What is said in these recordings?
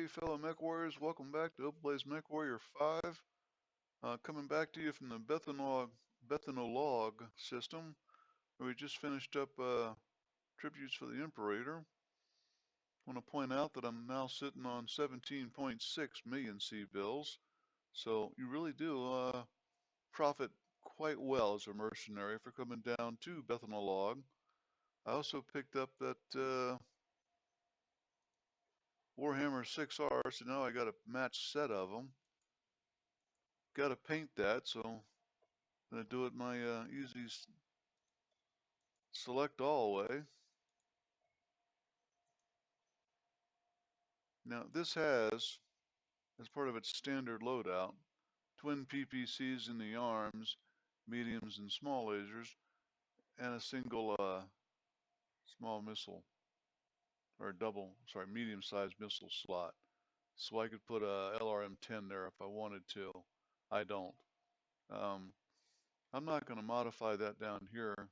Hey, fellow mech warriors, welcome back to Openblaze MechWarrior 5. Coming back to you from the Bethanolog system, where we just finished up tributes for the Imperator. I want to point out that I'm now sitting on 17.6 million C-bills, so you really do profit quite well as a mercenary for coming down to Bethanolog. I also picked up that Warhammer 6R, so now I got a matched set of them. Got to paint that, so I'm going to do it my easy select all way. Now this has, as part of its standard loadout, twin PPCs in the arms, mediums and small lasers, and a single small missile, or medium-sized missile slot. So I could put a LRM-10 there if I wanted to. I don't. I'm not going to modify that down here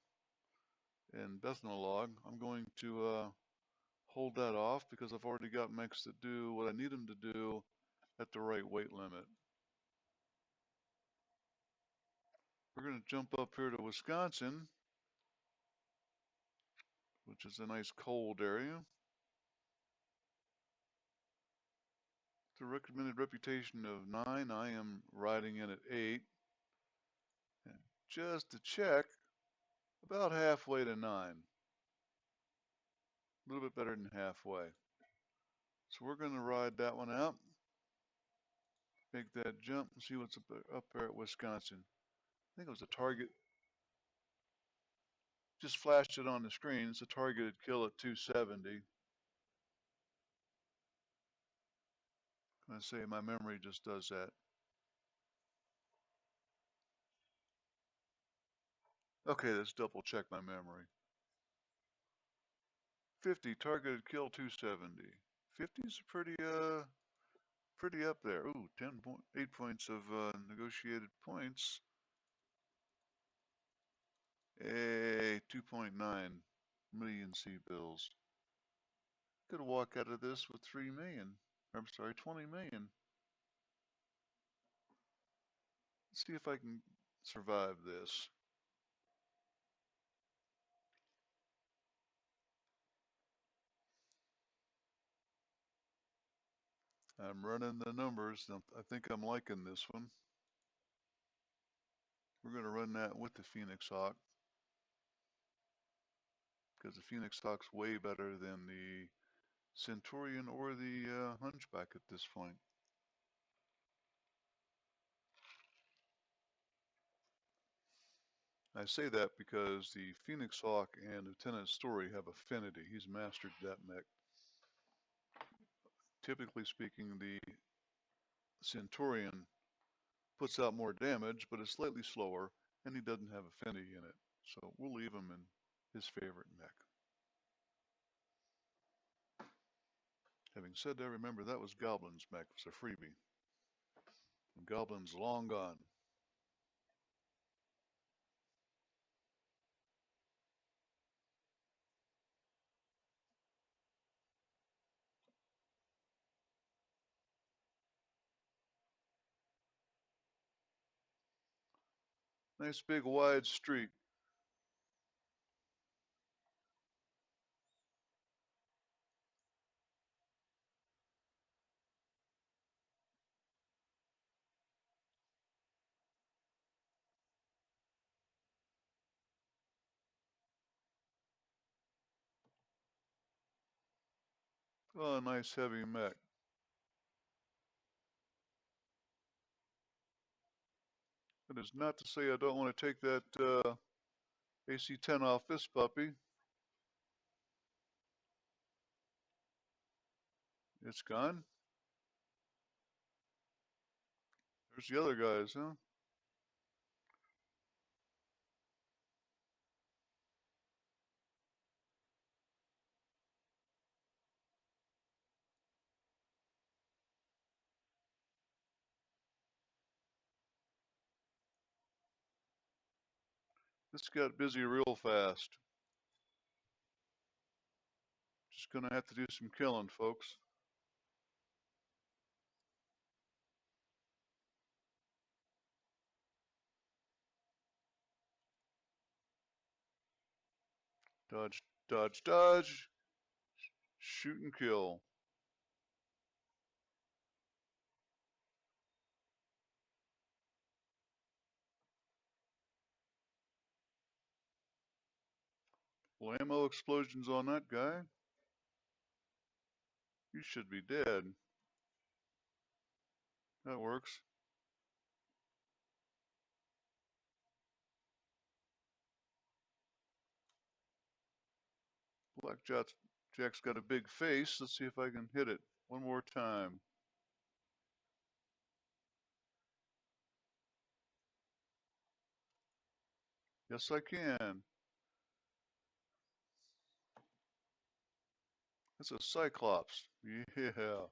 in Bethanolog. I'm going to hold that off because I've already got mechs that do what I need them to do at the right weight limit. We're going to jump up here to Wisconsin, which is a nice cold area. The recommended reputation of 9, I am riding in at 8. And just to check, about halfway to 9. A little bit better than halfway. So we're going to ride that one out, make that jump, and see what's up there at Wisconsin. I think it was a target. Just flashed it on the screen. It's a targeted kill at 270. I say my memory just does that. Okay, let's double check my memory. 50 targeted kill 270. 50's pretty up there. Ooh, 8 points of negotiated points. 2.9 million C-bills. Could walk out of this with 3 million. I'm sorry, 20 million. Let's see if I can survive this. I'm running the numbers. I think I'm liking this one. We're going to run that with the Phoenix Hawk, because the Phoenix Hawk's way better than the Centurion or the Hunchback at this point. I say that because the Phoenix Hawk and Lieutenant Story have affinity. He's mastered that mech. Typically speaking, the Centurion puts out more damage, but is slightly slower, and he doesn't have affinity in it. So we'll leave him in his favorite mech. Having said that, remember that was Goblin's mech. It was a freebie. And Goblin's long gone. Nice big wide street. Oh, a nice heavy mech. That is not to say I don't want to take that AC-10 off this puppy. It's gone. There's the other guys, huh? This got busy real fast. Just gonna have to do some killing, folks. Dodge, dodge, dodge. Shoot and kill. Well, ammo explosions on that guy. You should be dead. That works. Jack's got a big face. Let's see if I can hit it one more time. Yes, I can. That's a Cyclops. Yeah.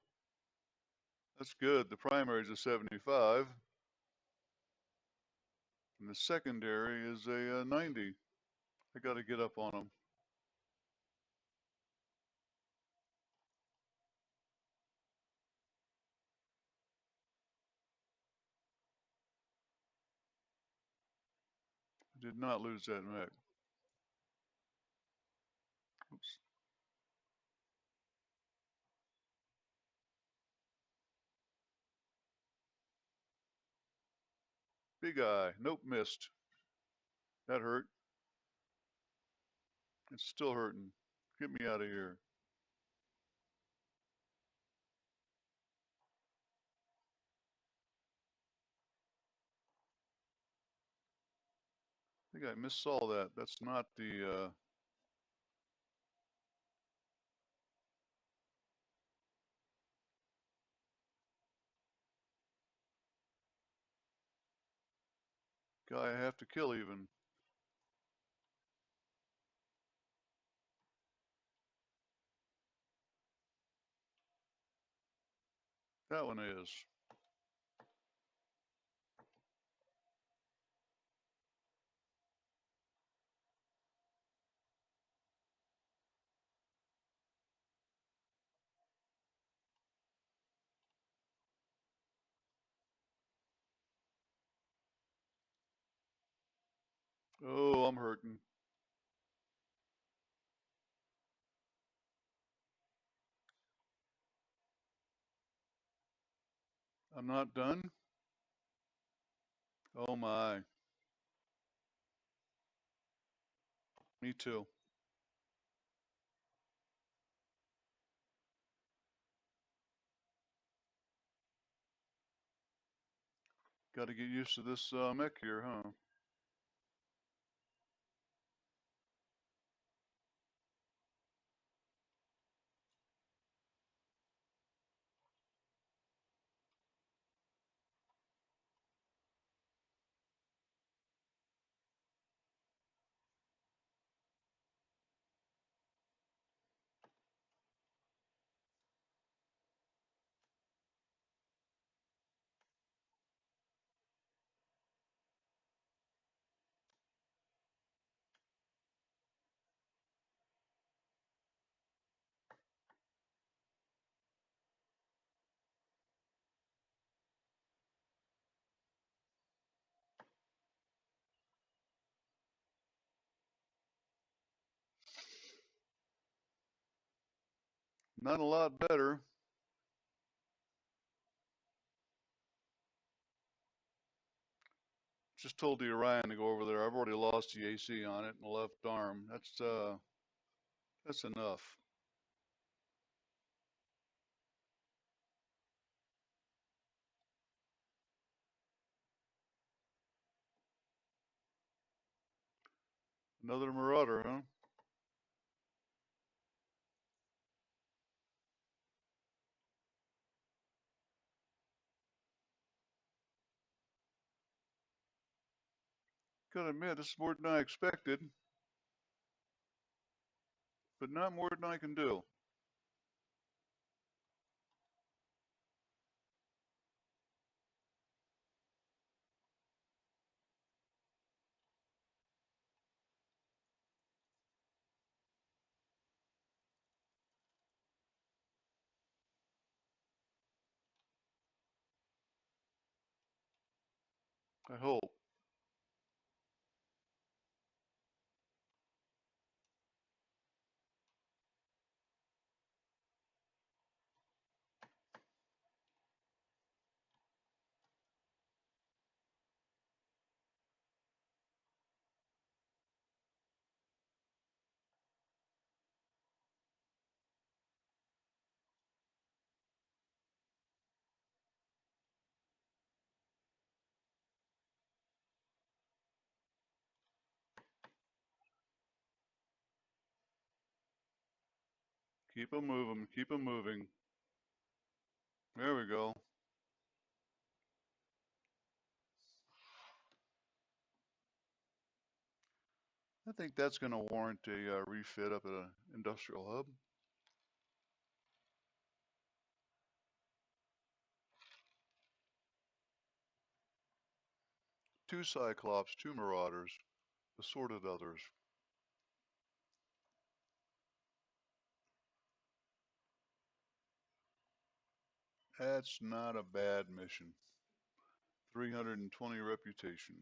That's good. The primary's a 75. And the secondary is a 90. I got to get up on him. I did not lose that mech. Oops. Big eye. Nope, missed. That hurt. It's still hurting. Get me out of here. I think I missaw that. That's not the guy I have to kill even. That one is. Oh, I'm hurting. I'm not done. Oh my. Me too. Got to get used to this mech here, huh? Not a lot better. Just told the Orion to go over there. I've already lost the AC on it in the left arm. That's enough. Another Marauder, huh? Gotta admit, this is more than I expected, but not more than I can do. I hope. Keep 'em moving. Keep 'em moving. There we go. I think that's going to warrant a refit up at an industrial hub. Two Cyclops, two Marauders, assorted others. That's not a bad mission. 320 reputation.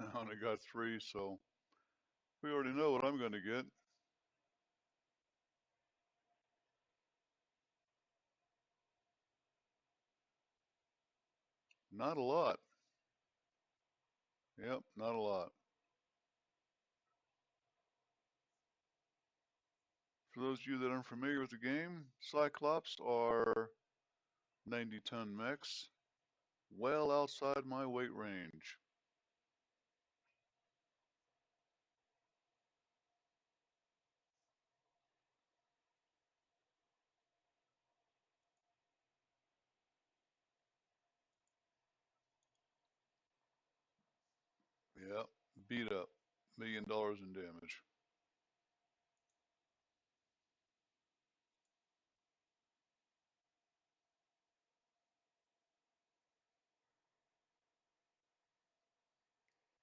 I only got 3, so we already know what I'm going to get. Not a lot. Yep, not a lot. For those of you that aren't familiar with the game, Cyclops are 90-ton mechs, well outside my weight range. Yep, beat up. $1 million in damage.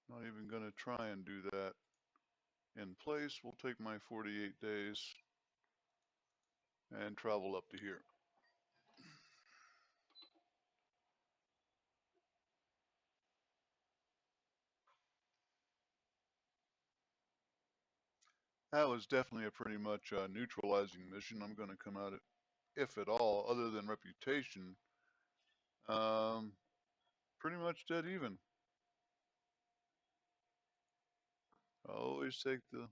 Not even going to try and do that in place. We'll take my 48 days and travel up to here. That was definitely a pretty much neutralizing mission. I'm going to come out, if at all, other than reputation, um, pretty much dead even. I always take the...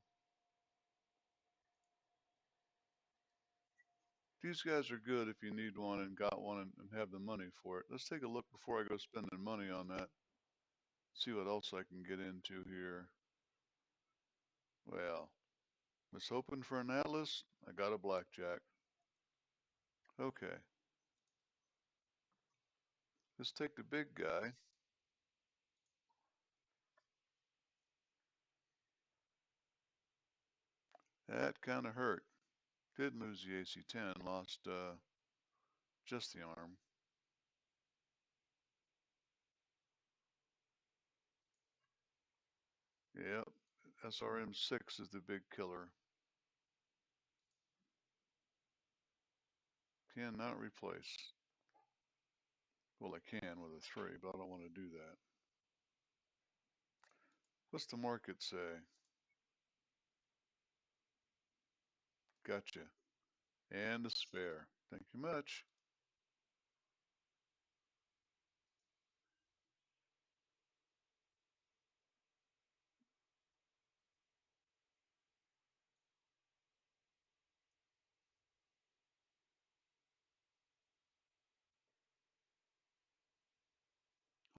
These guys are good if you need one and got one and have the money for it. Let's take a look before I go spending money on that. See what else I can get into here. Well, was hoping for an Atlas. I got a Blackjack. Okay. Let's take the big guy. That kind of hurt. Did lose the AC-10, lost just the arm. Yep, SRM-6 is the big killer. Cannot replace. Well, I can with a 3, but I don't want to do that. What's the market say? Gotcha. And a spare. Thank you much.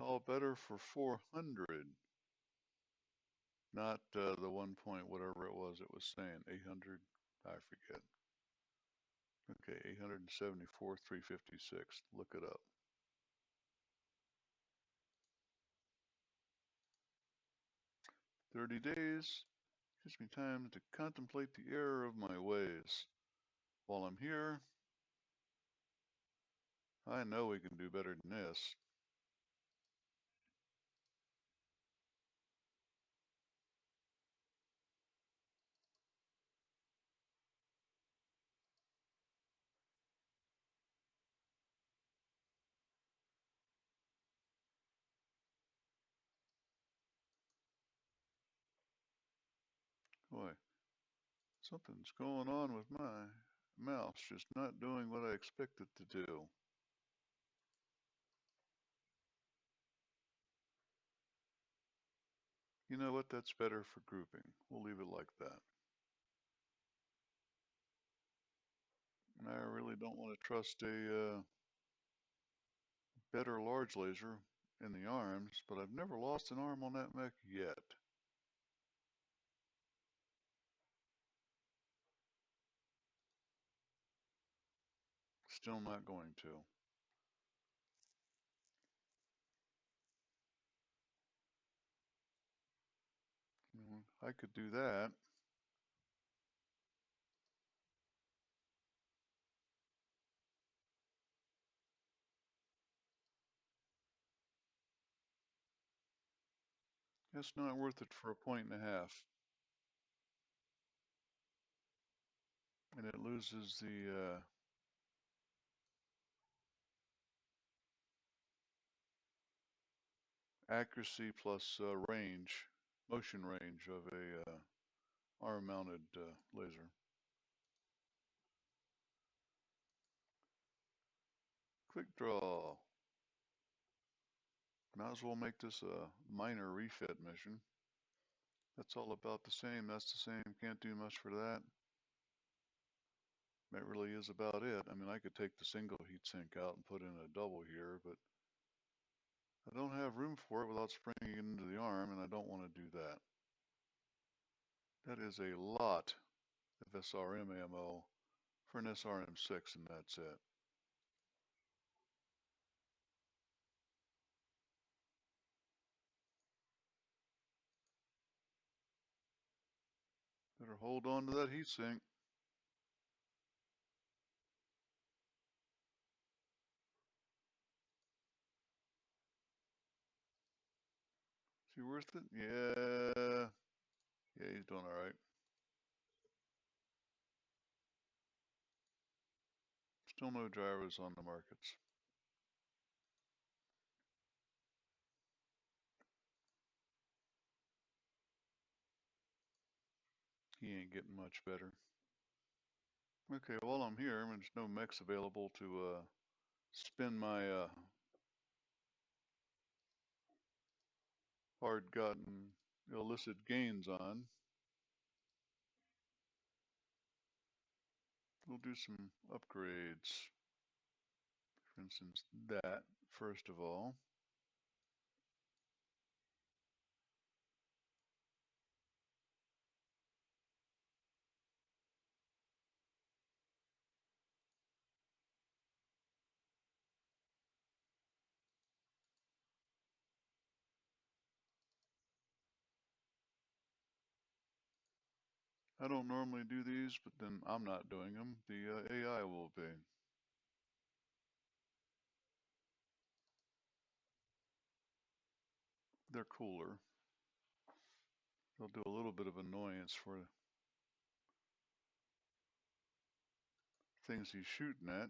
All better for 400. Not the 1 point whatever it was saying. 800. I forget. Okay, 874, 356. Look it up. "30 days gives me time to contemplate the error of my ways. While I'm here, I know we can do better than this." Boy, something's going on with my mouse, just not doing what I expect it to do. You know what? That's better for grouping. We'll leave it like that. I really don't want to trust a better large laser in the arms, but I've never lost an arm on that mech yet. still not going to. I could do that. It's not worth it for a point and a half. And it loses the accuracy plus range, motion range of a arm-mounted laser. Quick draw. Might as well make this a minor refit mission. That's all about the same. That's the same. Can't do much for that. That really is about it. I mean, I could take the single heatsink out and put in a double here, but I don't have room for it without springing it into the arm, and I don't want to do that. That is a lot of SRM ammo for an SRM6, and that's it. Better hold on to that heatsink. Is he worth it? Yeah. Yeah, he's doing all right. Still no gyros on the markets. He ain't getting much better. Okay, while I'm here, there's no mechs available to spin my hard-gotten illicit gains on. We'll do some upgrades. For instance, that, first of all. I don't normally do these, but then I'm not doing them. The AI will be. They're cooler. They'll do a little bit of annoyance for things he's shooting at.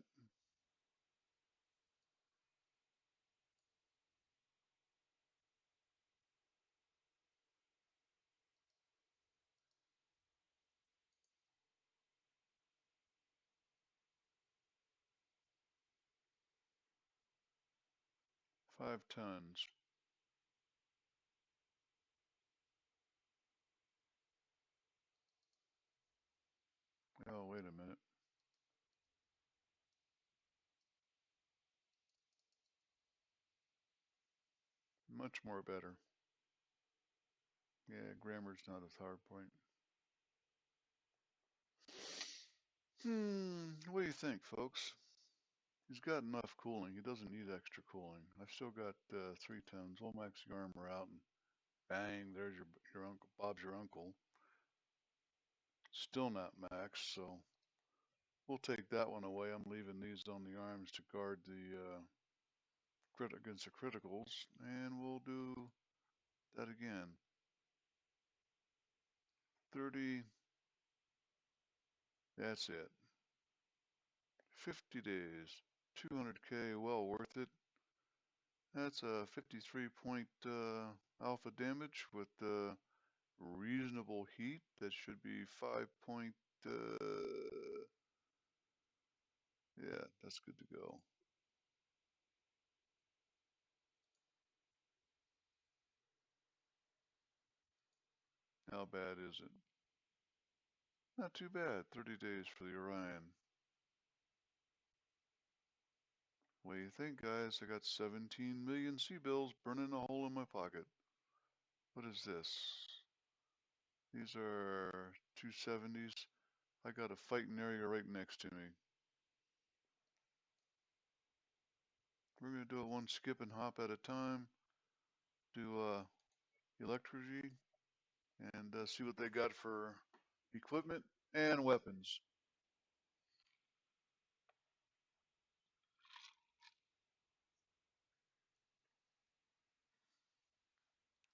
5 tons. Oh, wait a minute. Much more better. Yeah, grammar's not a hard point. What do you think, folks? He's got enough cooling. He doesn't need extra cooling. I've still got 3 tons. We'll max the armor out, and bang, there's your uncle. Bob's your uncle. Still not max, so we'll take that one away. I'm leaving these on the arms to guard the against the criticals, and we'll do that again. 30. That's it. 50 days. 200K, well worth it. That's a 53 point alpha damage with reasonable heat. That should be 5 point. Yeah, that's good to go. How bad is it? Not too bad. 30 days for the Orion. What do you think, guys? I got 17 million C-bills burning a hole in my pocket. What is this? These are 270s. I got a fighting area right next to me. We're going to do it one skip and hop at a time. Do electricity and see what they got for equipment and weapons.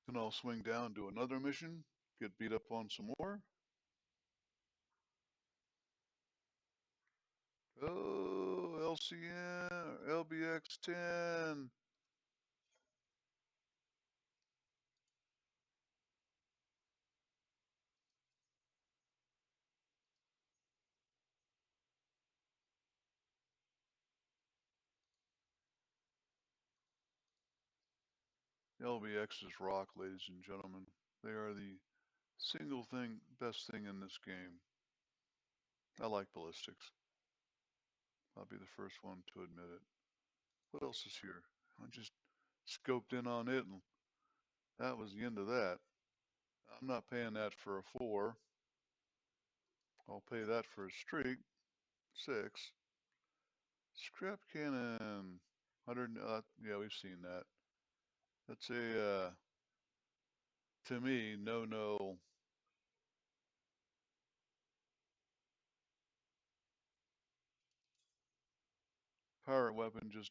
Then I'll swing down, do another mission, get beat up on some more. Oh, LCN, LBX-10. LBXs rock, ladies and gentlemen. They are the single thing, best thing in this game. I like ballistics. I'll be the first one to admit it. What else is here? I just scoped in on it, and that was the end of that. I'm not paying that for a 4. I'll pay that for a streak. 6. Scrap cannon. 100. Yeah, we've seen that. That's a, to me, no. Pirate weapon, just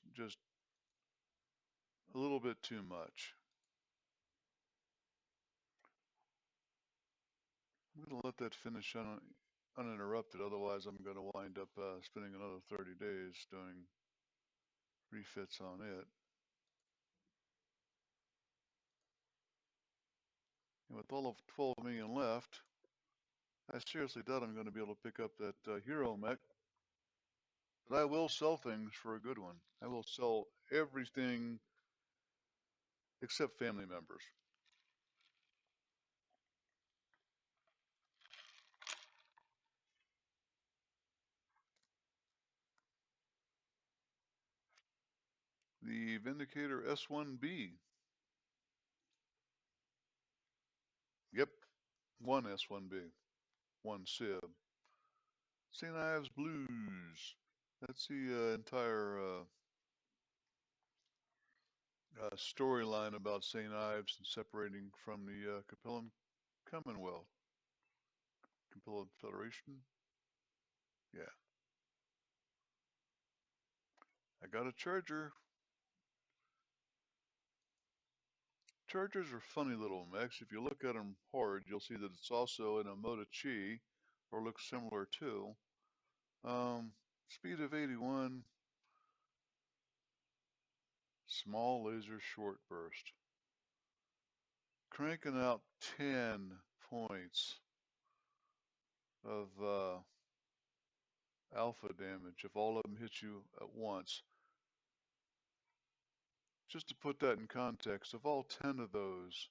a little bit too much. I'm going to let that finish uninterrupted. Otherwise, I'm going to wind up spending another 30 days doing refits on it. And with all of 12 million left, I seriously doubt I'm going to be able to pick up that hero mech. But I will sell things for a good one. I will sell everything except family members. The Vindicator S1B. Yep, one S1B, one Sib. St. Ives Blues. That's the entire storyline about St. Ives and separating from the Capellan Commonwealth. Capellan Federation? Yeah. I got a charger. Chargers are funny little mechs. If you look at them hard, you'll see that it's also an Chi, or looks similar to. Speed of 81. Small laser short burst. Cranking out 10 points of alpha damage if all of them hit you at once. Just to put that in context, if all 10 of those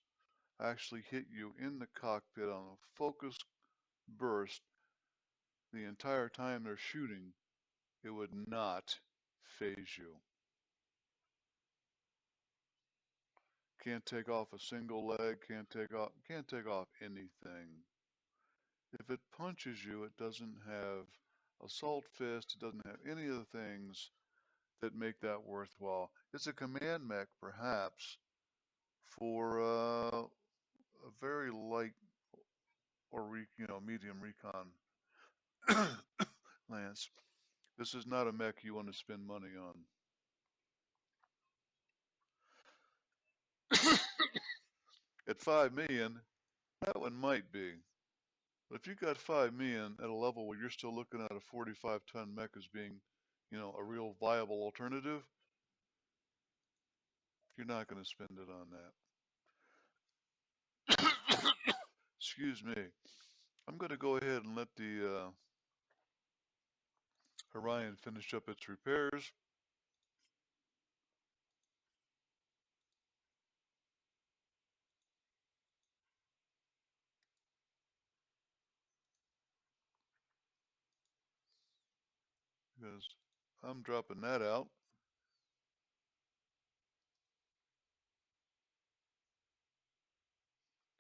actually hit you in the cockpit on a focused burst the entire time they're shooting, it would not phase you. Can't take off a single leg, can't take off anything. If it punches you, it doesn't have assault fist, it doesn't have any of the things that make that worthwhile. It's a command mech, perhaps, for a very light or medium recon lance. This is not a mech you want to spend money on. At 5 million, that one might be. But if you got 5 million at a level where you're still looking at a 45-ton mech as being, a real viable alternative, you're not going to spend it on that. Excuse me. I'm going to go ahead and let the Orion finish up its repairs. Because I'm dropping that out.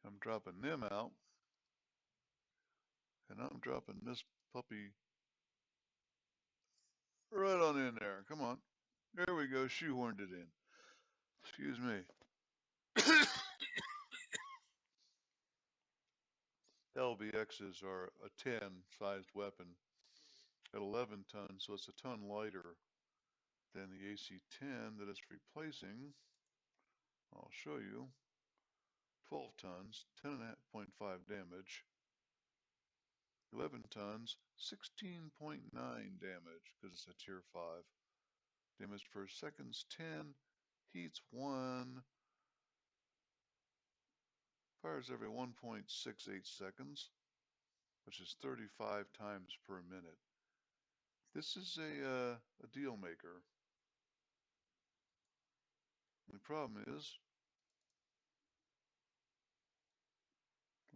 I'm dropping them out. And I'm dropping this puppy right on in there. Come on. There we go, shoehorned it in. Excuse me. LBXs are a 10 sized weapon at 11 tons, so it's a ton lighter than the AC-10 that it's replacing. I'll show you. 12 tons, 10.5 damage. 11 tons, 16.9 damage because it's a tier 5. Damage per seconds 10, heats 1, fires every 1.68 seconds, which is 35 times per minute. This is a deal maker. The problem is,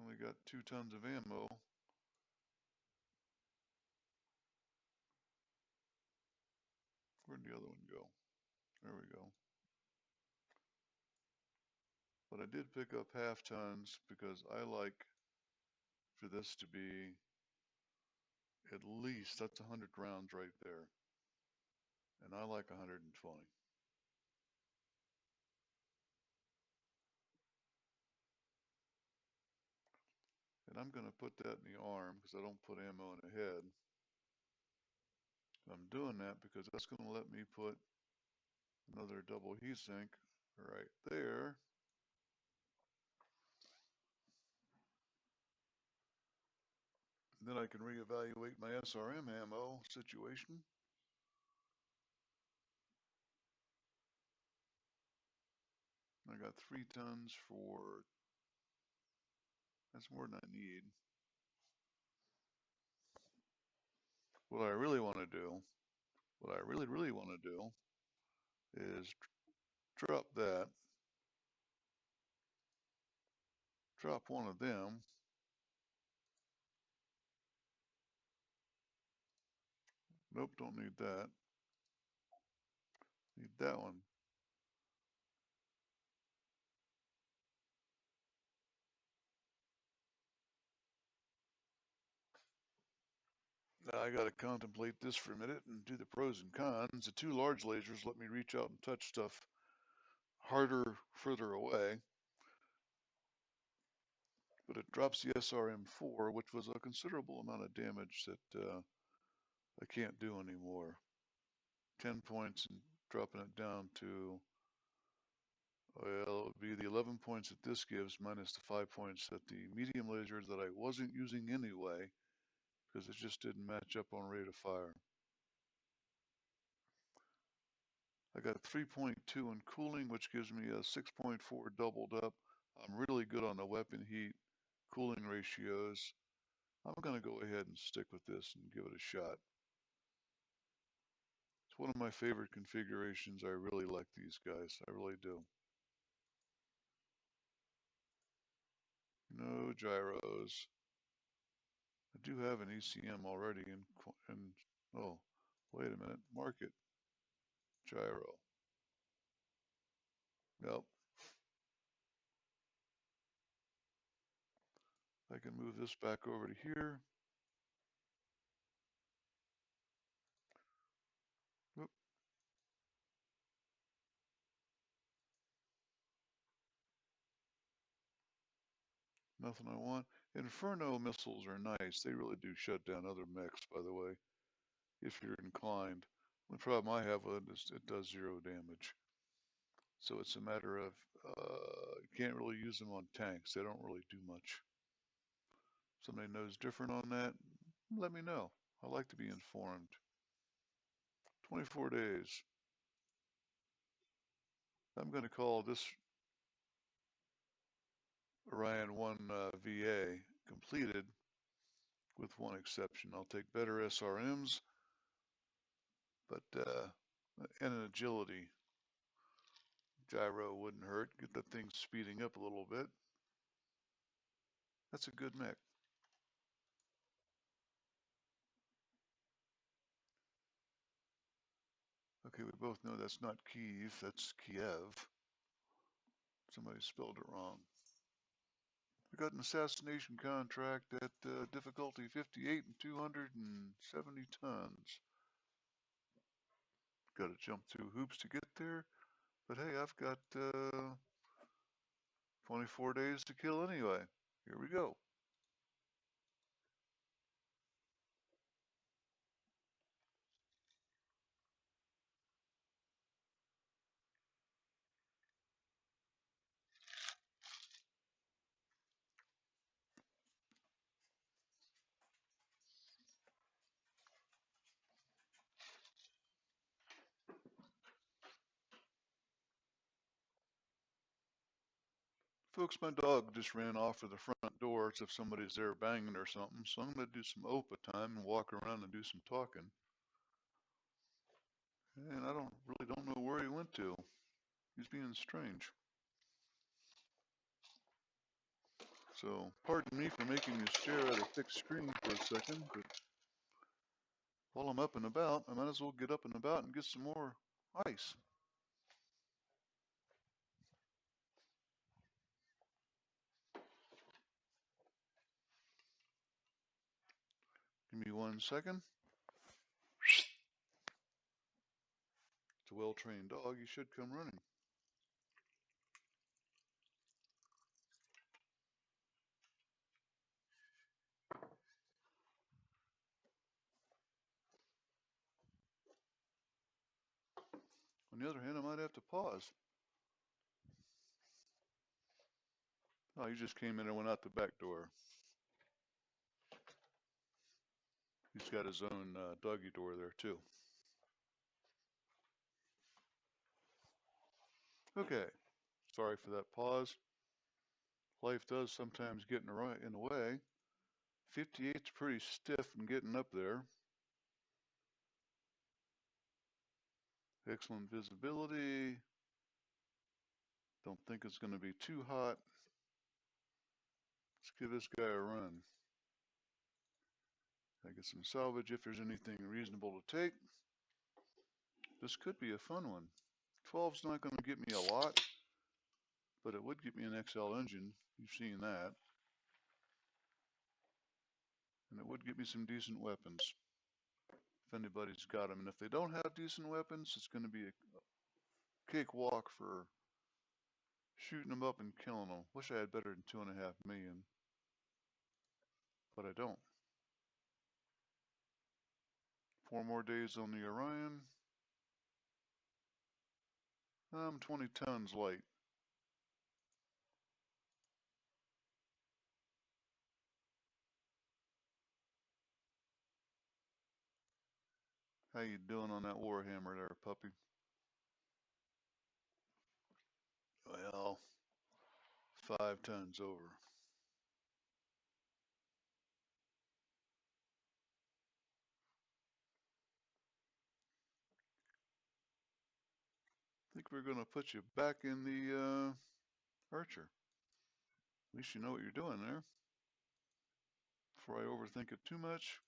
only got 2 tons of ammo. Where'd the other one go? There we go. But I did pick up half tons because I like for this to be at least, that's 100 rounds right there. And I like 120. And I'm going to put that in the arm because I don't put ammo in the head. I'm doing that because that's going to let me put another double heatsink right there. Then I can reevaluate my SRM ammo situation. I got 3 tons for, that's more than I need. What I really want to do, what I really want to do is drop that, drop one of them. Nope, don't need that. Need that one. Now I got to contemplate this for a minute and do the pros and cons. The 2 large lasers let me reach out and touch stuff harder further away, but it drops the SRM4, which was a considerable amount of damage that I can't do anymore. 10 points and dropping it down to, well, it would be the 11 points that this gives minus the 5 points that the medium laser that I wasn't using anyway, because it just didn't match up on rate of fire. I got 3.2 in cooling, which gives me a 6.4 doubled up. I'm really good on the weapon heat cooling ratios. I'm going to go ahead and stick with this and give it a shot. It's one of my favorite configurations. I really like these guys. I really do. No gyros. I do have an ECM already in oh, wait a minute. Market. Gyro. Yep. I can move this back over to here. Whoop. Nothing I want. Inferno missiles are nice. They really do shut down other mechs, by the way, if you're inclined. The problem I have with it is it does 0 damage. So it's a matter of you can't really use them on tanks. They don't really do much. Somebody knows different on that, let me know. I like to be informed. 24 days. I'm going to call this Orion 1 VA completed with one exception. I'll take better SRMs, but and an agility. Gyro wouldn't hurt. Get that thing speeding up a little bit. That's a good mech. Okay, we both know that's not Kiev, that's Kiev. Somebody spelled it wrong. We got an assassination contract at difficulty 58 and 270 tons. Got to jump through hoops to get there. But hey, I've got 24 days to kill anyway. Here we go. Folks, my dog just ran off of the front door as if somebody's there banging or something, so I'm going to do some OPA time and walk around and do some talking. And I really don't know where he went to. He's being strange. So pardon me for making you stare at a thick screen for a second, but while I'm up and about, I might as well get up and about and get some more ice. Give me 1 second. It's a well-trained dog. He should come running. On the other hand, I might have to pause. Oh, he just came in and went out the back door. He's got his own doggy door there too. Okay, sorry for that pause. Life does sometimes get in the way. 58's pretty stiff and getting up there. Excellent visibility. Don't think it's going to be too hot. Let's give this guy a run. I get some salvage if there's anything reasonable to take. This could be a fun one. 12's not going to get me a lot, but it would get me an XL engine. You've seen that. And it would get me some decent weapons if anybody's got them. And if they don't have decent weapons, it's going to be a cakewalk for shooting them up and killing them. Wish I had better than 2.5 million, but I don't. 4 more days on the Orion. I'm 20 tons light. How you doing on that Warhammer there, puppy? Well, 5 tons over. I think we're going to put you back in the Archer. At least you know what you're doing there. Before I overthink it too much,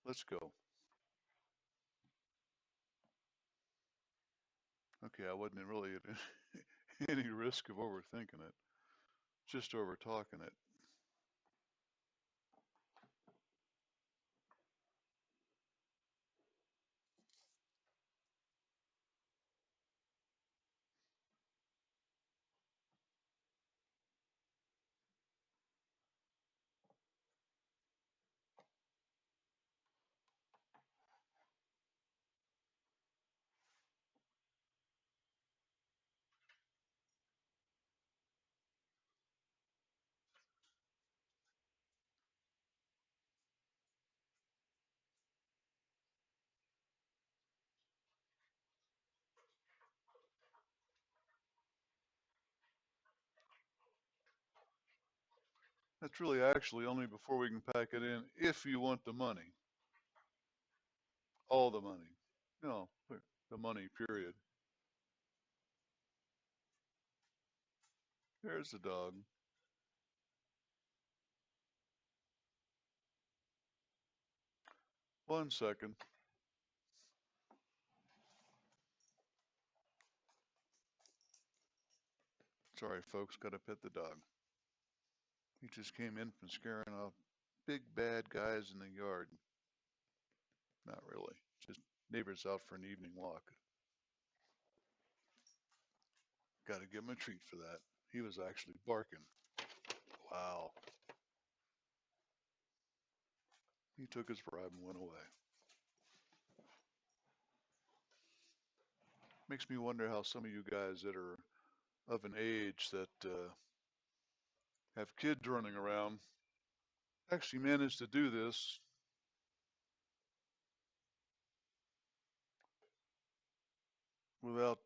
let's go. Okay, I wasn't really at any risk of overthinking it, just over talking it. That's really actually only before we can pack it in, if you want the money. All the money. No, the money, period. There's the dog. 1 second. Sorry, folks, gotta pet the dog. He just came in from scaring off big bad guys in the yard. Not really, just neighbors out for an evening walk. Got to give him a treat for that. He was actually barking. Wow. He took his bribe and went away. Makes me wonder how some of you guys that are of an age that have kids running around actually manage to do this without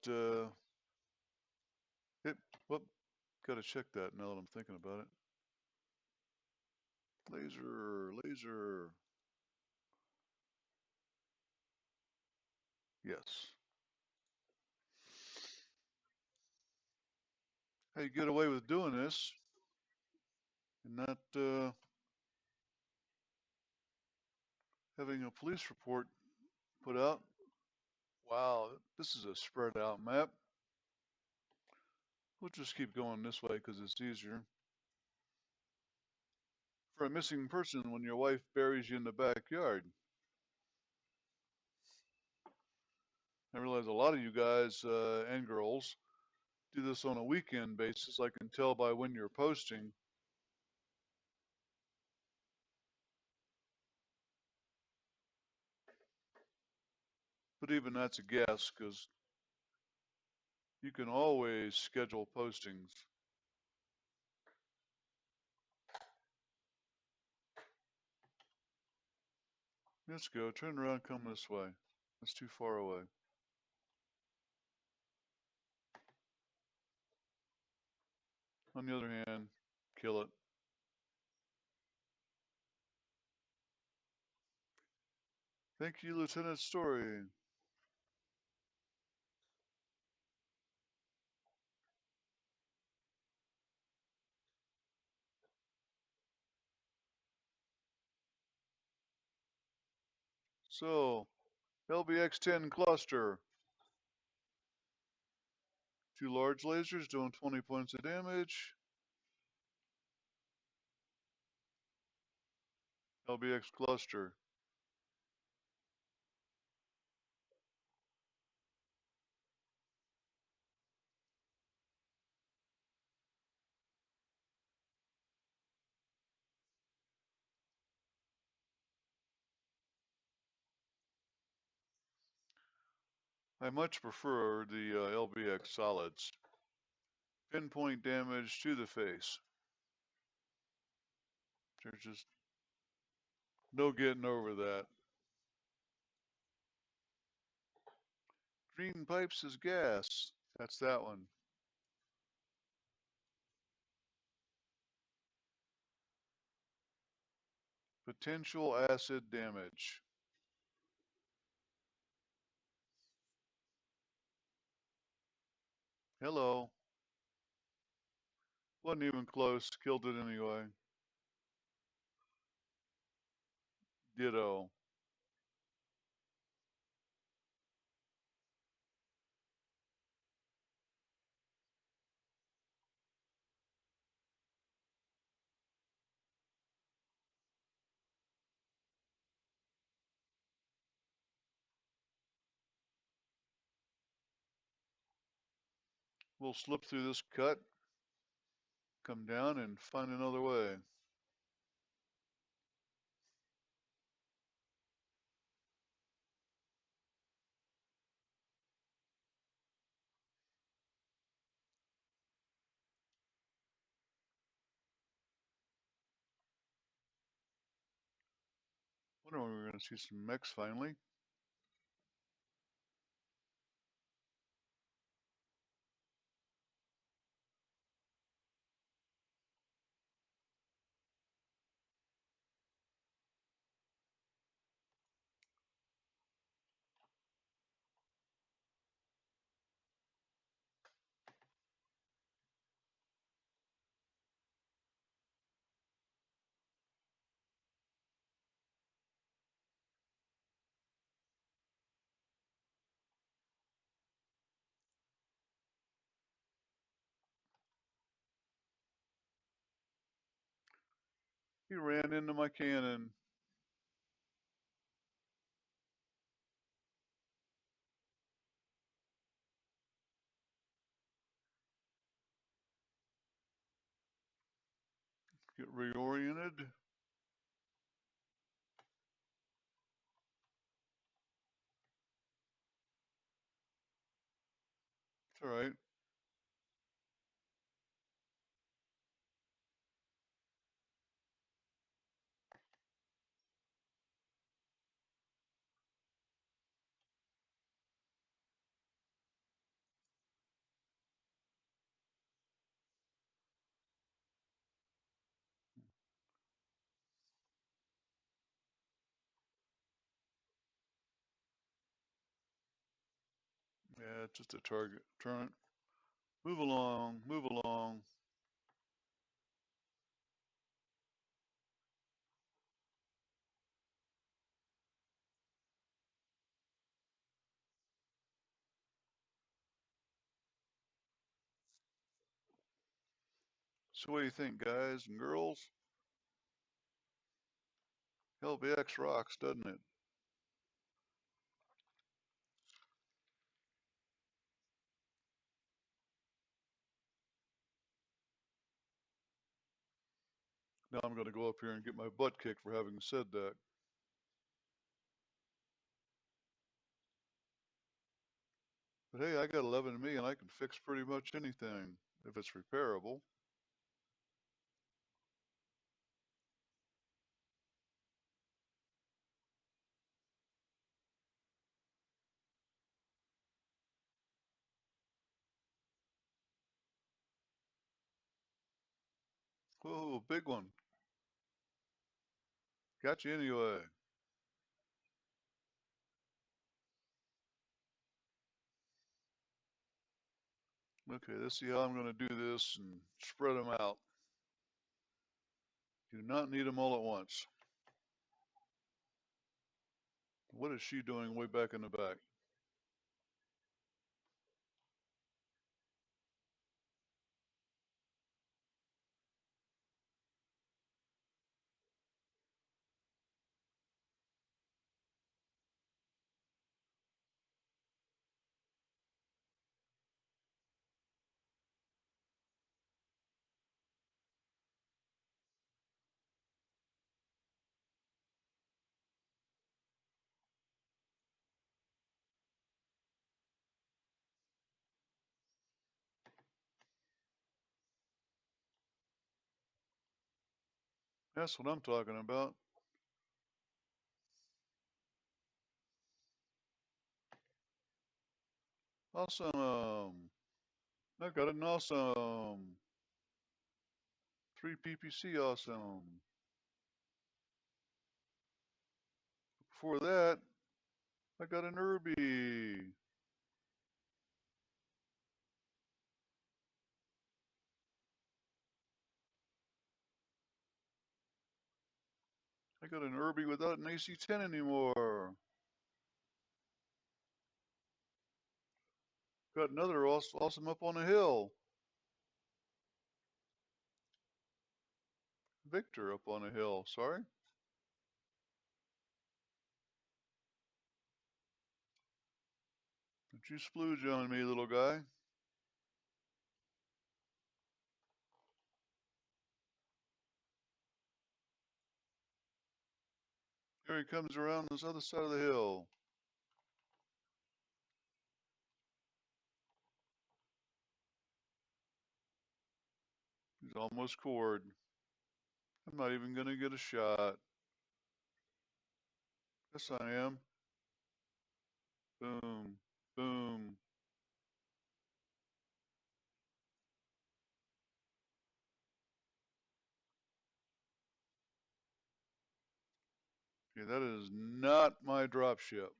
it. Well, got to check that now that I'm thinking about it. Laser, laser. Yes. How you get away with doing this and not having a police report put out? Wow, this is a spread out map. We'll just keep going this way because it's easier. For a missing person when your wife buries you in the backyard. I realize a lot of you guys and girls do this on a weekend basis. I can tell by when you're posting. But even that's a guess because you can always schedule postings. Let's go. Turn around, come this way. That's too far away. On the other hand, kill it. Thank you, Lieutenant Story. So, LBX-10 cluster. 2 large lasers doing 20 points of damage. LBX cluster. I much prefer the LBX solids. Pinpoint damage to the face. There's just no getting over that. Green pipes is gas. That's that one. Potential acid damage. Hello. Wasn't even close. Killed it anyway. Ditto. We'll slip through this cut, come down, and find another way. Wonder when we're going to see some mechs finally. He ran into my cannon. Get reoriented. It's all right. Yeah, it's just a target. Turn it. Move along. Move along. So what do you think, guys and girls? LBX rocks, doesn't it? Now I'm going to go up here and get my butt kicked for having said that. But hey, I got 11 me and I can fix pretty much anything if it's repairable. Whoa, big one. Got you anyway. Okay, let's see how I'm going to do this and spread them out. Do not need them all at once. What is she doing way back in the back? That's what I'm talking about. Awesome. I got an awesome. 3 PPC awesome. Before that, I got an Irby. I got an Irby without an AC-10 anymore. Got another awesome up on a hill. Victor up on a hill, sorry. Don't you splooge on me, little guy. Here he comes around this other side of the hill. He's almost cored. I'm not even going to get a shot. Yes, I am. Boom. Boom. Okay, that is not my dropship.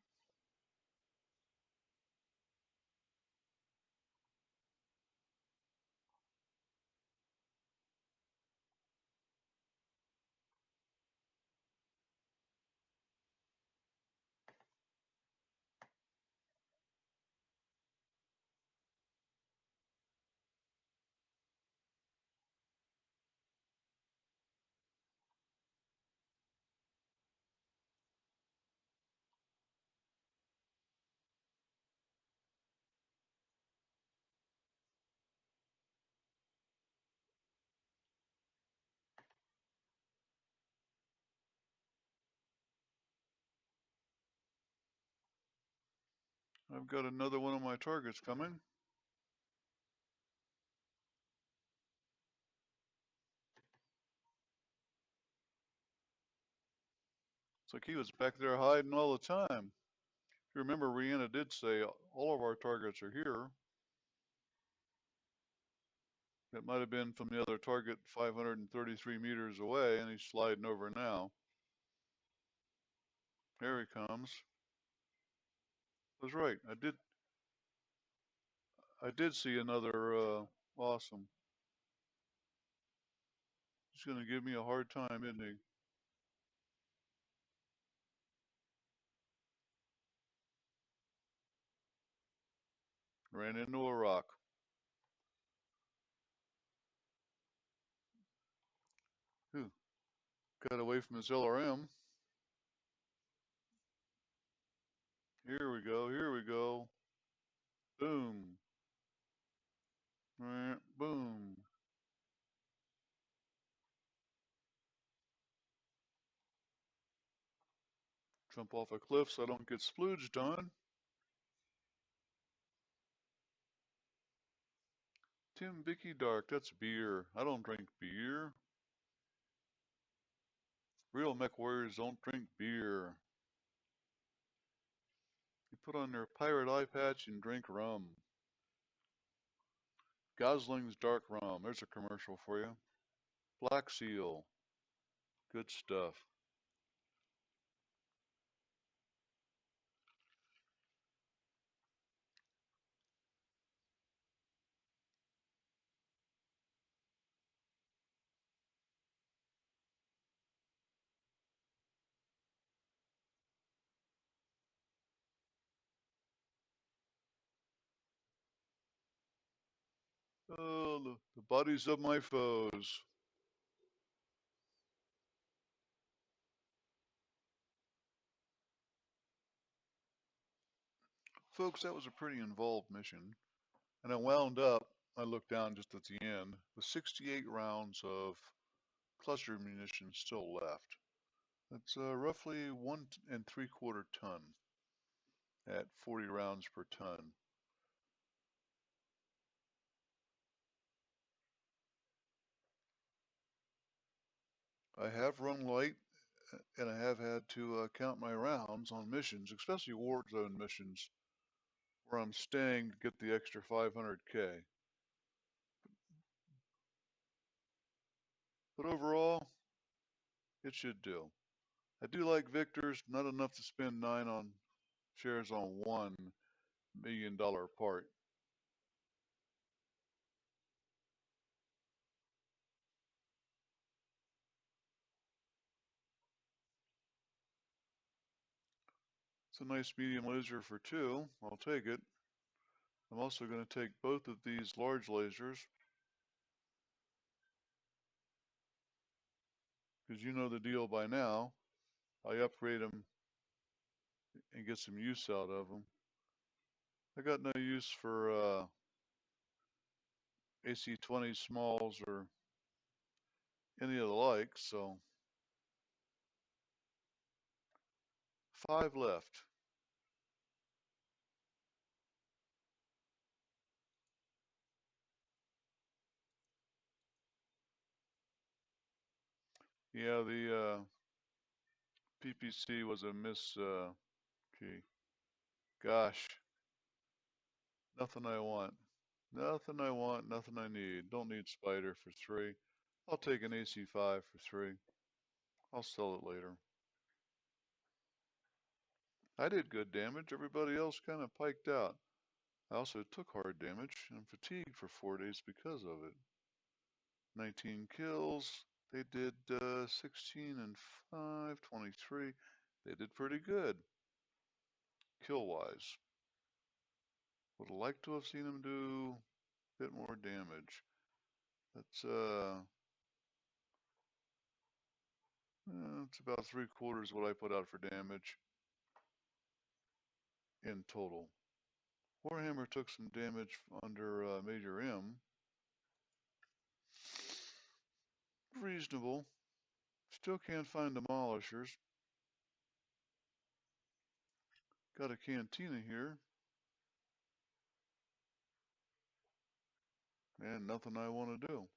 I've got another one of my targets coming. It's like he was back there hiding all the time. If you remember, Rihanna did say all of our targets are here. It might have been from the other target 533 meters away, and he's sliding over now. Here he comes. I was right. I did see another awesome. He's going to give me a hard time, isn't he? Ran into a rock. Whew. Got away from his LRM. Here we go. Here we go. Boom. Boom. Jump off a cliff so I don't get splooged on. Tim Vicky Dark, that's beer. I don't drink beer. Real MechWarriors don't drink beer. You put on their pirate eye patch and drink rum. Gosling's Dark Rum. There's a commercial for you. Black Seal. Good stuff. Oh, the bodies of my foes. Folks, that was a pretty involved mission. And I wound up, I looked down just at the end, with 68 rounds of cluster munitions still left. That's roughly 1 3/4 ton at 40 rounds per ton. I have run light, and I have had to count my rounds on missions, especially war zone missions, where I'm staying to get the extra 500K. But overall, it should do. I do like Victor's, not enough to spend 9 on shares on $1 million part. It's a nice medium laser for 2. I'll take it. I'm also going to take both of these large lasers, because you know the deal by now. I upgrade them and get some use out of them. I got no use for AC-20 smalls or any of the like, so 5 left. Yeah, the PPC was a miss. Gee, gosh, nothing I want. Nothing I want, nothing I need. Don't need Spider for 3. I'll take an AC-5 for 3. I'll sell it later. I did good damage. Everybody else kind of piked out. I also took hard damage and fatigued for 4 days because of it. 19 kills. They did 16 and 5, 23. They did pretty good kill-wise. Would have liked to have seen them do a bit more damage. That's it's about 3/4 what I put out for damage in total. Warhammer took some damage under Major M. Reasonable. Still can't find demolishers. Got a cantina here. And nothing I want to do.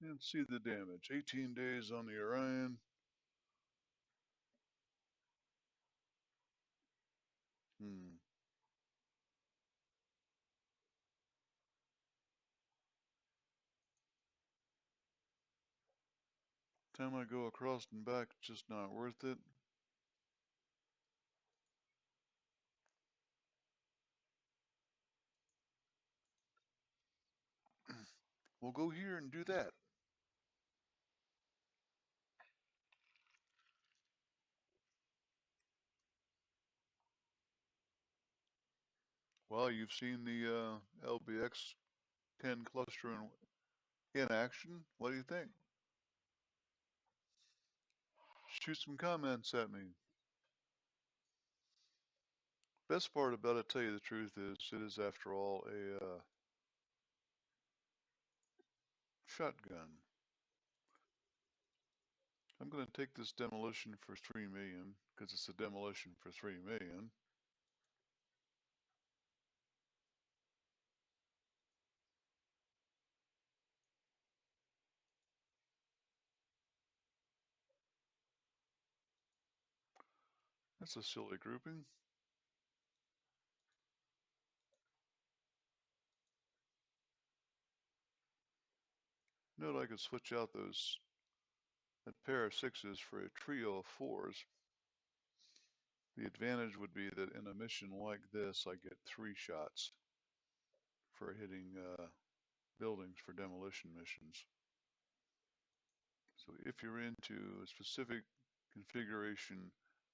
And see the damage. 18 days on the Orion. Hmm. Time I go across and back, it's just not worth it. We'll go here and do that. Well, you've seen the LBX 10 cluster in action. What do you think? Shoot some comments at me. Best part about it, tell you the truth, is it is, after all, a shotgun. I'm going to take this demolition for 3 million because it's a demolition for 3 million. That's a silly grouping. Note I could switch out that pair of sixes for a trio of fours. The advantage would be that in a mission like this, I get 3 shots for hitting buildings for demolition missions. So if you're into a specific configuration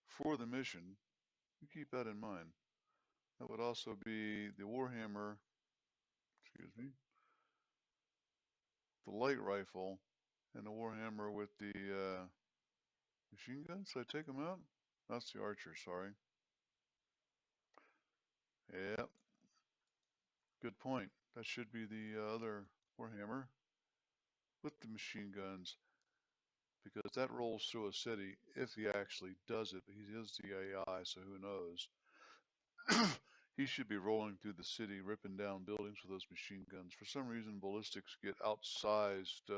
for the mission, you keep that in mind. That would also be the Warhammer, excuse me, the light rifle, and the Warhammer with the machine guns. Did I take them out? That's the archer, sorry. Yeah, good point. That should be the other Warhammer with the machine guns, because that rolls through a city if he actually does it. He is the AI, so who knows? He should be rolling through the city, ripping down buildings with those machine guns. For some reason, ballistics get outsized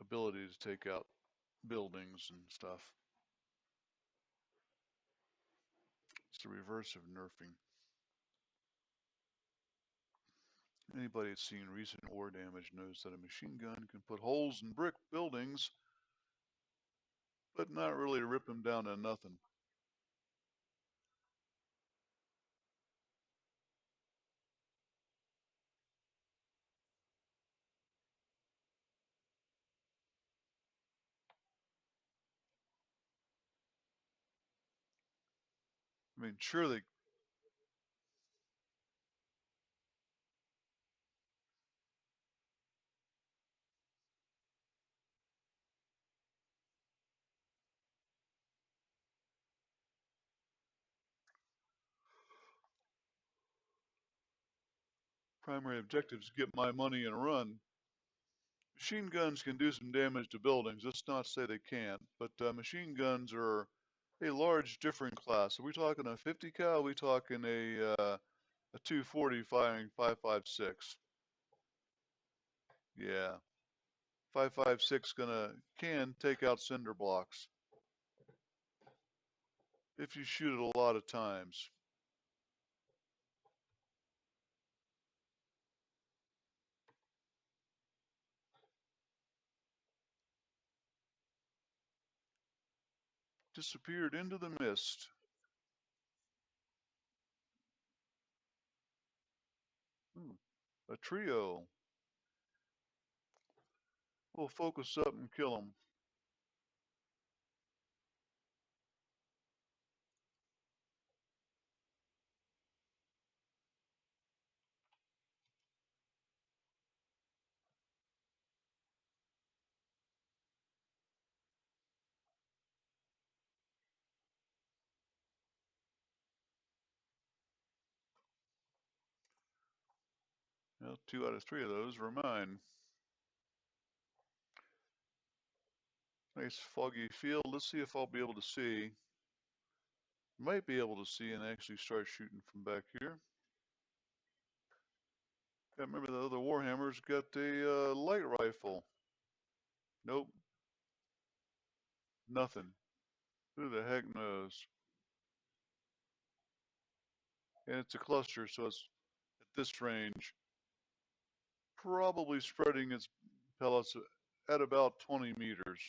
ability to take out buildings and stuff. It's the reverse of nerfing. Anybody that's seen recent war damage knows that a machine gun can put holes in brick buildings, but not really rip them down to nothing. I mean, surely, primary objectives get my money and run. Machine guns can do some damage to buildings. Let's not say they can't, but machine guns are a large different class. Are we talking a 50 cal? Are we talking a 240 firing 5.56? Yeah, 5.56 can take out cinder blocks if you shoot it a lot of times. Disappeared into the mist. Ooh, a trio. We'll focus up and kill them. Well, 2 out of 3 of those were mine. Nice foggy field. Let's see if I'll be able to see. Might be able to see and actually start shooting from back here. Yeah, remember the other Warhammer's got a light rifle. Nope, nothing. Who the heck knows? And it's a cluster, so it's at this range, probably spreading its pellets at about 20 meters.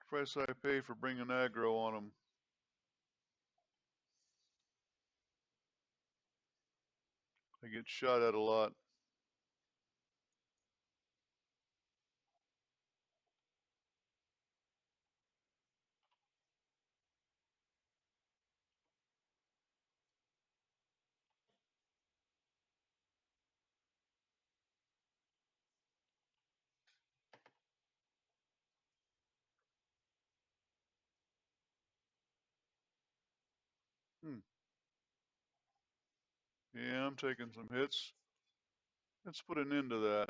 Price I pay for bringing aggro on them. I get shot at a lot. Hmm. Yeah, I'm taking some hits. Let's put an end to that.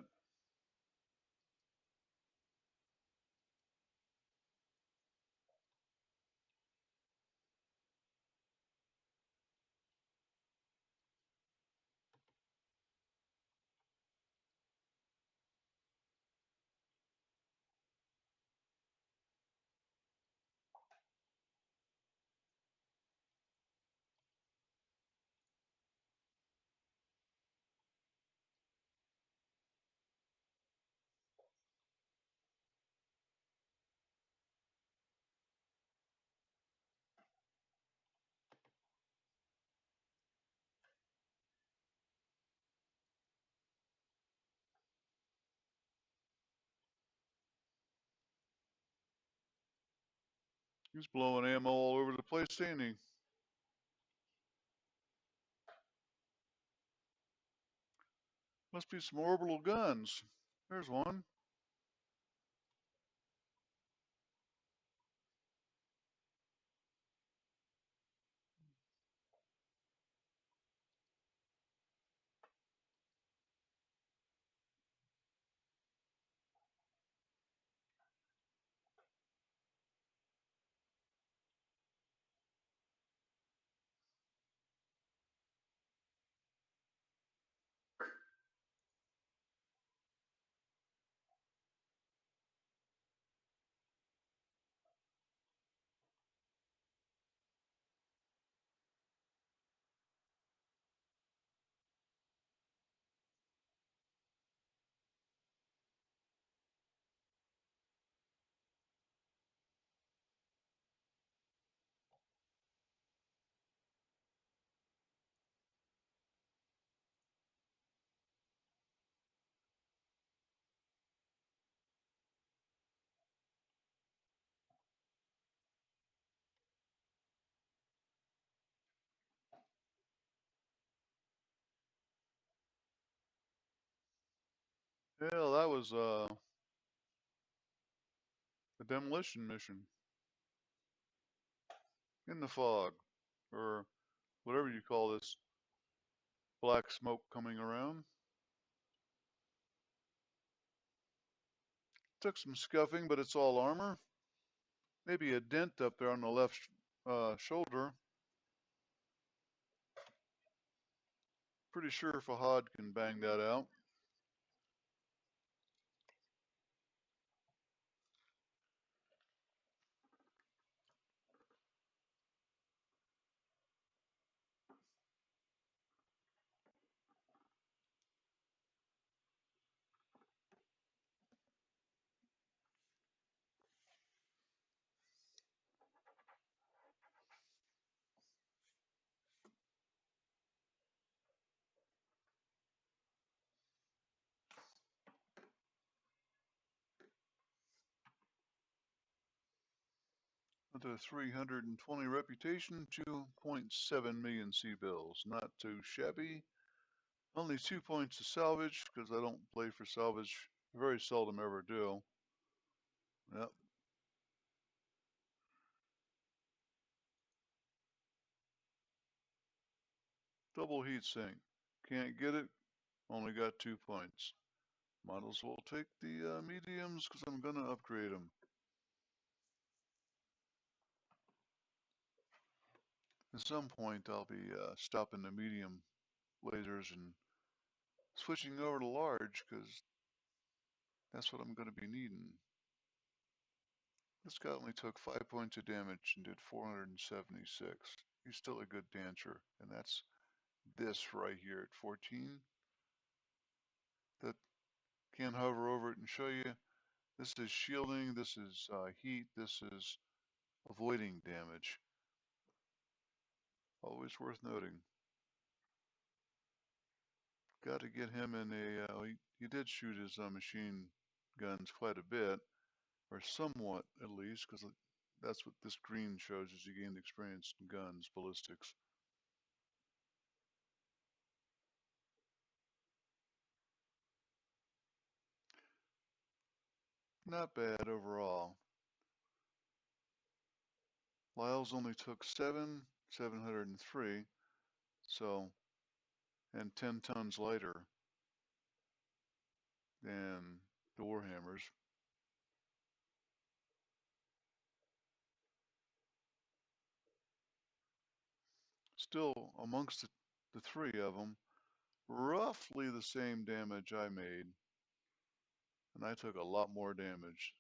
He's blowing ammo all over the place, ain't he? Must be some orbital guns. There's one. Hell, that was a demolition mission in the fog, or whatever you call this black smoke coming around. Took some scuffing, but it's all armor. Maybe a dent up there on the left shoulder. Pretty sure Fahad can bang that out. to 320 reputation, 2.7 million C-bills. Not too shabby. Only 2 points to salvage, because I don't play for salvage. Very seldom ever do. Yep. Double heat sink. Can't get it. Only got 2 points. Might as well take the mediums, because I'm going to upgrade them. At some point, I'll be stopping the medium lasers and switching over to large, because that's what I'm going to be needing. This guy only took 5 points of damage and did 476. He's still a good dancer, and that's this right here at 14. That can hover over it and show you. This is shielding, this is heat, this is avoiding damage. Always worth noting. Got to get him in a. He did shoot his machine guns quite a bit, or somewhat at least, because that's what this green shows as you gained experience in guns, ballistics. Not bad overall. Lyle's only took 703, so, and 10 tons lighter than the Warhammers. Still, amongst the three of them, roughly the same damage I made, and I took a lot more damage.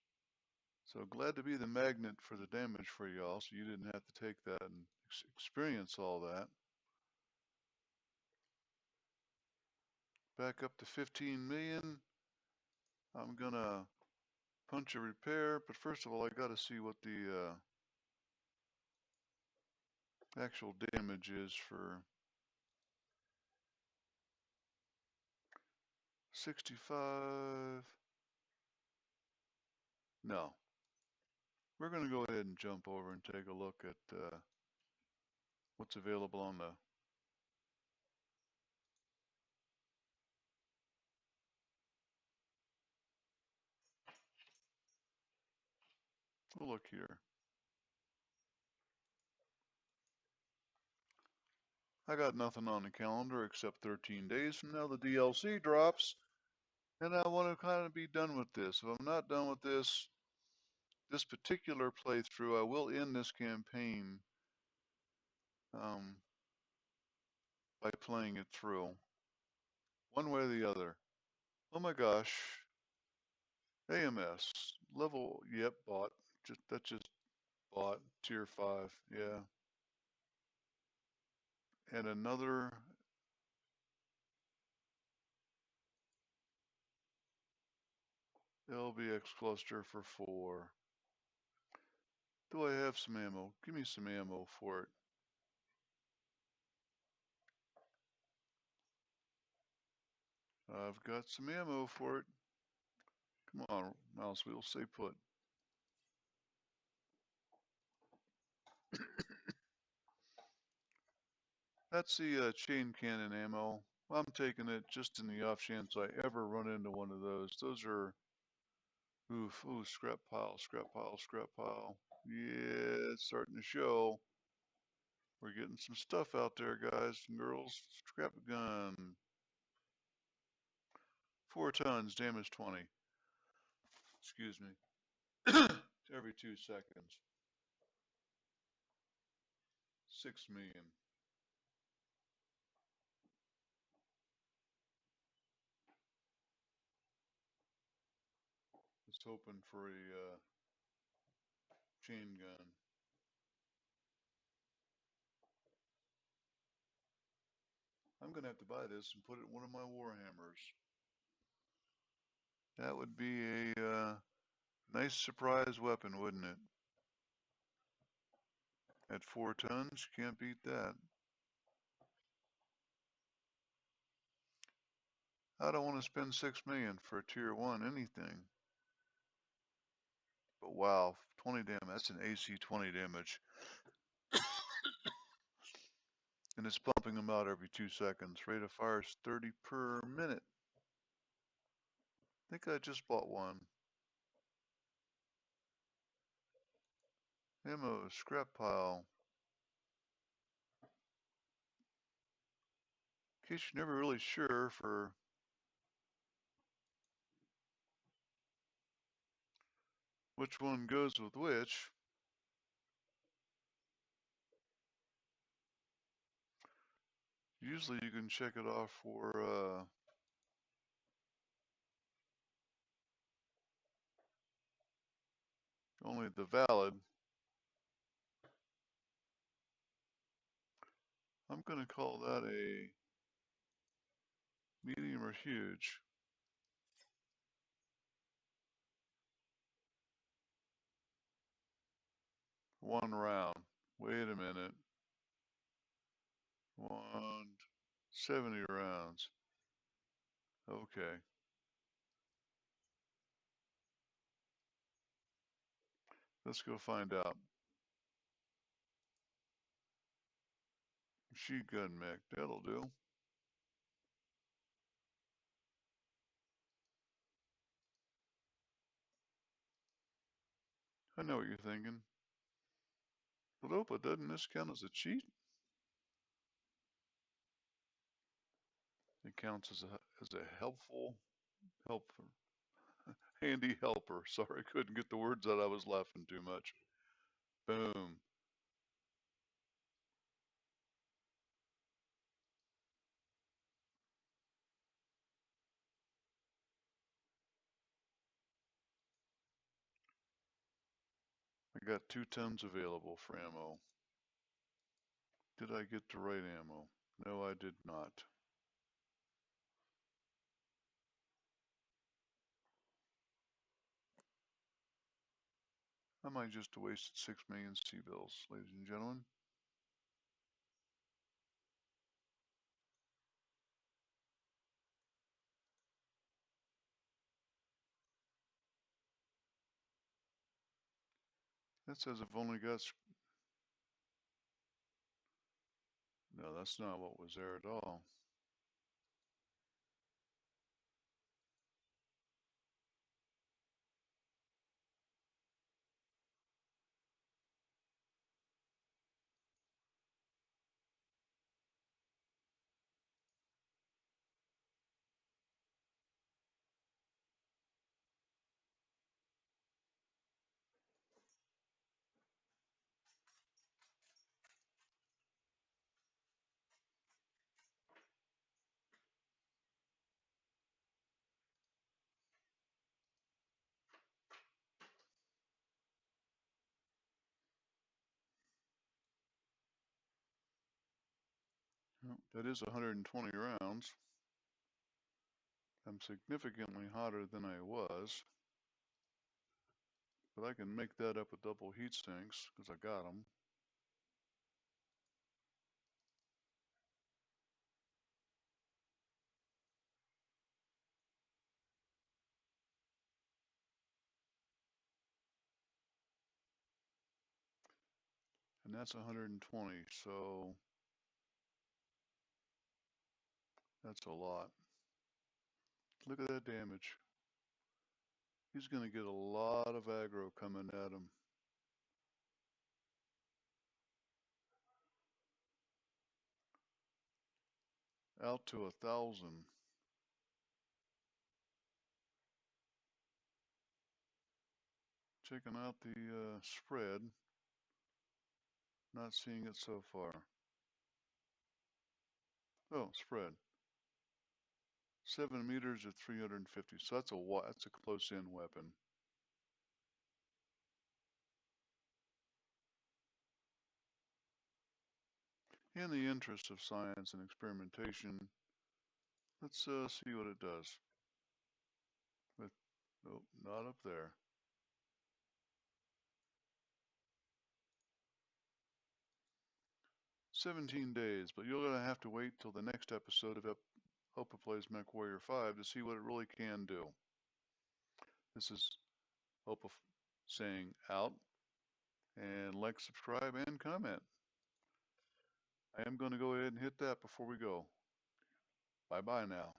So glad to be the magnet for the damage for y'all, so you didn't have to take that and experience all that. Back up to 15 million. I'm gonna punch a repair, but first of all, I gotta see what the actual damage is for 65. No. We're gonna go ahead and jump over and take a look at what's available on the. We'll look here. I got nothing on the calendar except 13 days from now the DLC drops, and I want to kind of be done with this. If I'm not done with this particular playthrough, I will end this campaign um, by playing it through, one way or the other. Oh my gosh, AMS level, yep, bought. That just bought tier 5, yeah, and another LBX cluster for 4. Do I have some ammo? Give me some ammo for it. I've got some ammo for it. Come on, mouse wheel, stay put. That's the chain cannon ammo. I'm taking it just in the off chance I ever run into one of those. Those are, oof, ooh, scrap pile, scrap pile, scrap pile. Yeah, it's starting to show. We're getting some stuff out there, guys and girls. Scrap gun. 4 tons, damage 20. Excuse me. Every 2 seconds. 6 million. Just hoping for a chain gun. I'm going to have to buy this and put it in one of my Warhammers. That would be a nice surprise weapon, wouldn't it? At 4 tons, can't beat that. I don't want to spend 6 million for a tier 1 anything. But wow, 20 damage, that's an AC 20 damage. And it's pumping them out every 2 seconds. Rate of fire is 30 per minute. I think I just bought one. Ammo scrap pile. In case you're never really sure for which one goes with which. Usually you can check it off for only the valid. I'm going to call that a medium or huge. One round. Wait a minute. 170 rounds. Okay. Let's go find out. Machine gun mech. That'll do. I know what you're thinking. But Opa, doesn't this count as a cheat? It counts as a helpful helper. Handy helper. Sorry, I couldn't get the words out. I was laughing too much. Boom. I got 2 tons available for ammo. Did I get the right ammo? No, I did not. I might just have wasted 6 million C-bills, ladies and gentlemen. That says I've only got... No, that's not what was there at all. That is 120 rounds. I'm significantly hotter than I was. But I can make that up with double heat sinks, because I got them. And that's 120, so that's a lot. Look at that damage. He's going to get a lot of aggro coming at him. Out to 1,000. Checking out the spread. Not seeing it so far. Oh, spread. 7 meters at 350. So that's a close-in weapon. In the interest of science and experimentation, let's see what it does. But, nope, not up there. 17 days, but you're going to have to wait till the next episode of Opa Plays MechWarrior 5 to see what it really can do. This is Opa saying out, and like, subscribe, and comment. I am going to go ahead and hit that before we go. Bye bye now.